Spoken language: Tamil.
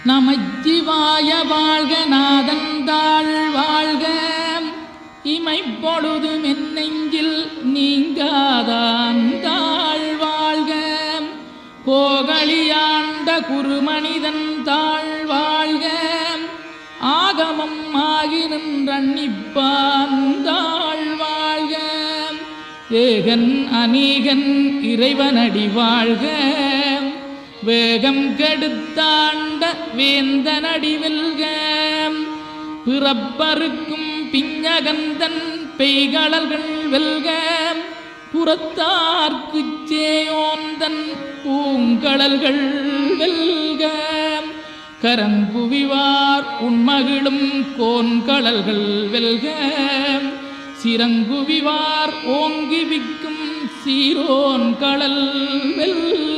நமச்சிவாய வாழ்க நாதந்தாள் வாழ்க இமைப்பொழுதும் என் நெஞ்சில் நீங்காதாந்தாள் வாழ்க கோகலியாண்ட குருமனிதன் தாழ் வாழ்க ஆகமம் ஆகி நின்றன்னிப்பாந்தாள் வாழ்க ஏகன் அநீகன் இறைவனடி வாழ்க வேகம் கெடுத்தாண்ட வேந்தனடி வெல்க பிறப்பருக்கும் பிஞகந்தன் பெய்களல்கள் வெல்க புறத்தார்க்குச் சேயோந்தன் பூங்கடல்கள் வெல்க கரங்குவிவார் உண்மகிழும் கோன்கடல்கள் வெல்க சிறங்குவிவார் ஓங்கி விக்கும் சீரோன் கடல் வெல்க